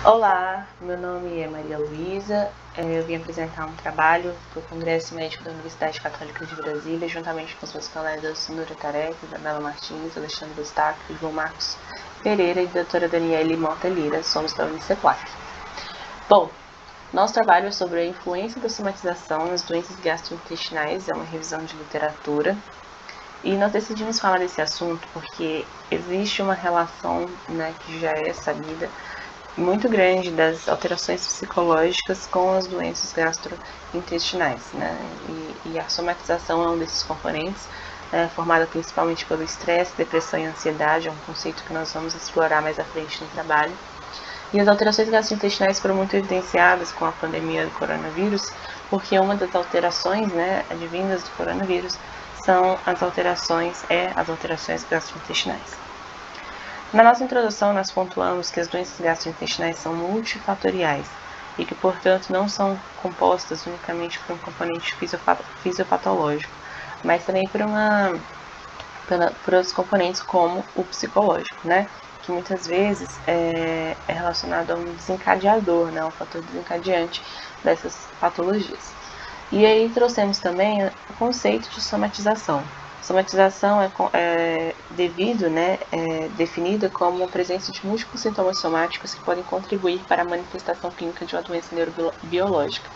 Olá, meu nome é Maria Luísa, eu vim apresentar um trabalho para o Congresso Médico da Universidade Católica de Brasília, juntamente com os meus colegas Nura Tarek, Isabela Martins, Alexandre Eustáquio, João Marcos Pereira e doutora Daniele Montelira, somos da Uniceplac. Bom, nosso trabalho é sobre a influência da somatização nas doenças gastrointestinais, é uma revisão de literatura, e nós decidimos falar desse assunto porque existe uma relação, que já é sabida, muito grande das alterações psicológicas com as doenças gastrointestinais, E a somatização é um desses componentes, formada principalmente pelo estresse, depressão e ansiedade, é um conceito que nós vamos explorar mais à frente no trabalho. E as alterações gastrointestinais foram muito evidenciadas com a pandemia do coronavírus, porque uma das alterações, advindas do coronavírus são as alterações gastrointestinais. Na nossa introdução, nós pontuamos que as doenças gastrointestinais são multifatoriais e que, portanto, não são compostas unicamente por um componente fisiopatológico, mas também por outros componentes como o psicológico, que muitas vezes é relacionado a um desencadeador, um fator desencadeante dessas patologias. E aí trouxemos também o conceito de somatização. Somatização é definida como a presença de múltiplos sintomas somáticos que podem contribuir para a manifestação clínica de uma doença neurobiológica.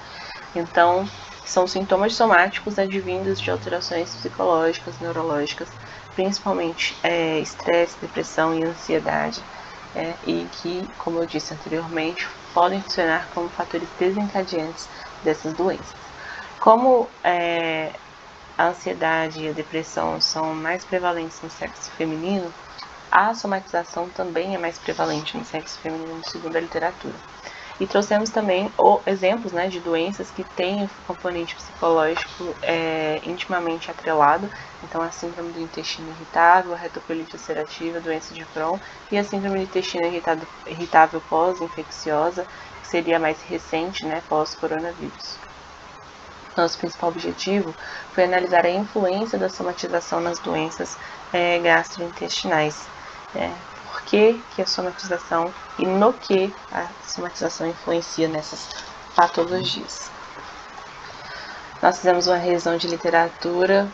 Então, são sintomas somáticos advindos de alterações psicológicas, neurológicas, principalmente estresse, depressão e ansiedade, e que, como eu disse anteriormente, podem funcionar como fatores desencadeantes dessas doenças. Como a ansiedade e a depressão são mais prevalentes no sexo feminino, a somatização também é mais prevalente no sexo feminino, segundo a literatura. E trouxemos também exemplos de doenças que têm o componente psicológico intimamente atrelado, então a síndrome do intestino irritável, a retocolite ulcerativa, a doença de Crohn e a síndrome do intestino irritável pós-infecciosa, que seria a mais recente, pós-coronavírus. Nosso principal objetivo foi analisar a influência da somatização nas doenças gastrointestinais. Por que a somatização e no que a somatização influencia nessas patologias. Nós fizemos uma revisão de literatura,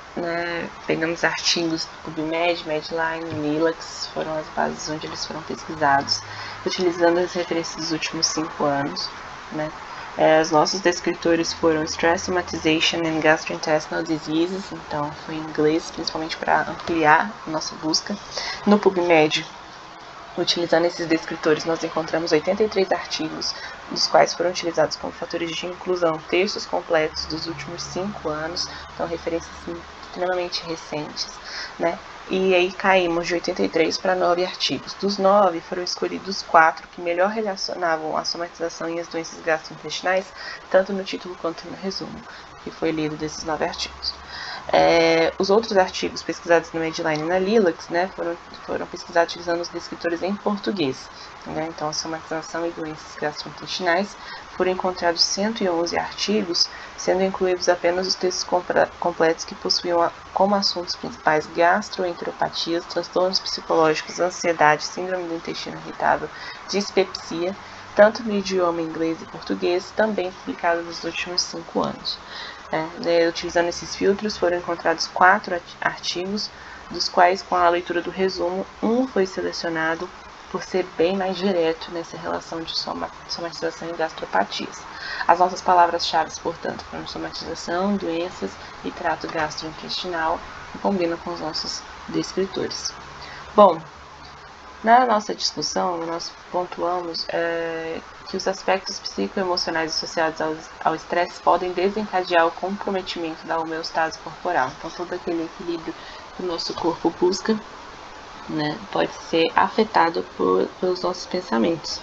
pegamos artigos do PubMed, Medline, Lilacs, foram as bases onde eles foram pesquisados, utilizando as referências dos últimos 5 anos. Os nossos descritores foram Stress Somatization and Gastrointestinal Diseases, então foi em inglês, principalmente para ampliar a nossa busca. No PubMed, utilizando esses descritores, nós encontramos 83 artigos, dos quais foram utilizados como fatores de inclusão textos completos dos últimos 5 anos, então referências extremamente recentes, E aí caímos de 83 para 9 artigos. Dos 9, foram escolhidos 4 que melhor relacionavam a somatização e as doenças gastrointestinais, tanto no título quanto no resumo, que foi lido desses 9 artigos. Os outros artigos pesquisados no Medline e na Lilacs, foram pesquisados utilizando os descritores em português. Então, a somatização e doenças gastrointestinais, foram encontrados 111 artigos, sendo incluídos apenas os textos completos que possuíam como assuntos principais gastroenteropatias, transtornos psicológicos, ansiedade, síndrome do intestino irritável, dispepsia, tanto no idioma inglês e português, também publicados nos últimos 5 anos. Utilizando esses filtros, foram encontrados 4 artigos, dos quais, com a leitura do resumo, um foi selecionado por ser bem mais direto nessa relação de somatização e gastropatias. As nossas palavras-chave, portanto, foram somatização, doenças e trato gastrointestinal, que combinam com os nossos descritores. Bom, na nossa discussão, nós pontuamos que os aspectos psicoemocionais associados ao estresse podem desencadear o comprometimento da homeostase corporal. Então, todo aquele equilíbrio que o nosso corpo busca, pode ser afetado pelos nossos pensamentos.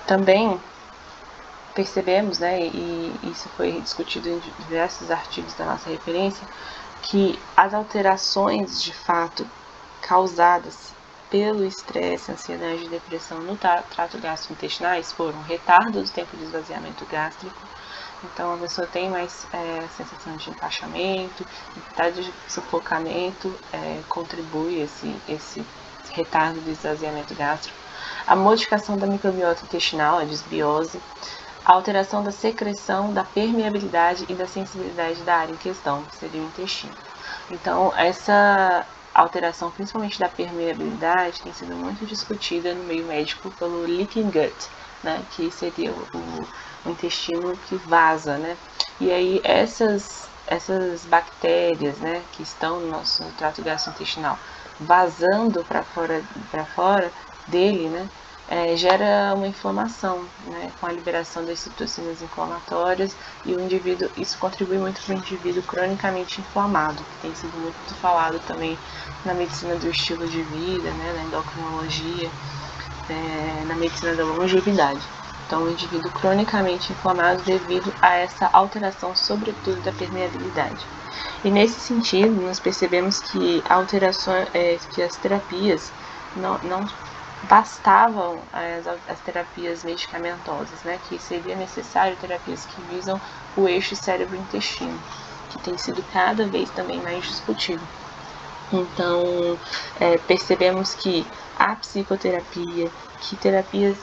Também percebemos, e isso foi discutido em diversos artigos da nossa referência, que as alterações de fato causadas pelo estresse, ansiedade e depressão no trato gastrointestinais foram retardo do tempo de esvaziamento gástrico. Então, a pessoa tem mais sensação de empachamento, dificuldade de sufocamento, contribui esse retardo do esvaziamento gástrico. a modificação da microbiota intestinal, a disbiose, a alteração da secreção, da permeabilidade e da sensibilidade da área em questão, que seria o intestino. Então, essa alteração, principalmente da permeabilidade, tem sido muito discutida no meio médico pelo leaking gut, né, que seria o intestino que vaza, né? E aí essas bactérias, né, que estão no nosso trato gastrointestinal, vazando para fora dele, né, gera uma inflamação, né, com a liberação das citocinas inflamatórias, e o indivíduo, isso contribui muito para o indivíduo cronicamente inflamado, que tem sido muito falado também na medicina do estilo de vida, né, na endocrinologia, na medicina da longevidade. Então, o indivíduo cronicamente inflamado devido a essa alteração, sobretudo da permeabilidade. E nesse sentido, nós percebemos que que as terapias não bastavam as terapias medicamentosas, né? Que seria necessário terapias que visam o eixo cérebro-intestino, que tem sido cada vez também mais discutido. Então, percebemos que a psicoterapia, que terapias,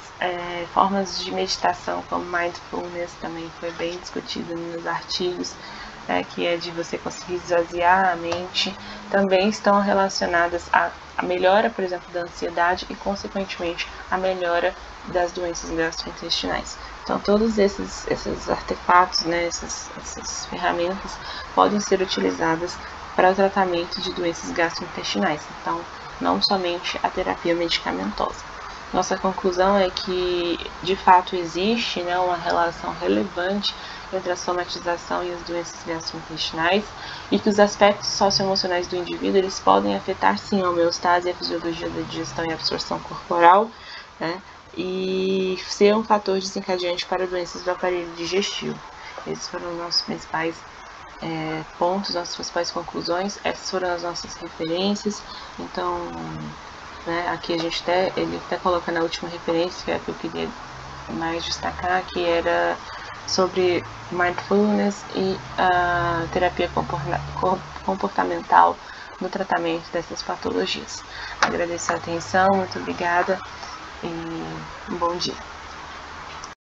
formas de meditação como mindfulness também foi bem discutido nos artigos, que é de você conseguir esvaziar a mente, também estão relacionadas à melhora, por exemplo, da ansiedade e, consequentemente, a melhora das doenças gastrointestinais. Então, todos esses artefatos, né, essas ferramentas podem ser utilizadas para o tratamento de doenças gastrointestinais. Então, não somente a terapia medicamentosa. Nossa conclusão é que, de fato, existe, né, uma relação relevante entre a somatização e as doenças gastrointestinais, e que os aspectos socioemocionais do indivíduo eles podem afetar, sim, a homeostase e a fisiologia da digestão e absorção corporal, né, e ser um fator desencadeante para doenças do aparelho digestivo. Esses foram os nossos principais pontos, nossas principais conclusões. Essas foram as nossas referências. Então, né, aqui ele até coloca na última referência, que é a que eu queria mais destacar, que era sobre mindfulness e a terapia comportamental no tratamento dessas patologias. Agradeço a atenção, muito obrigada e um bom dia.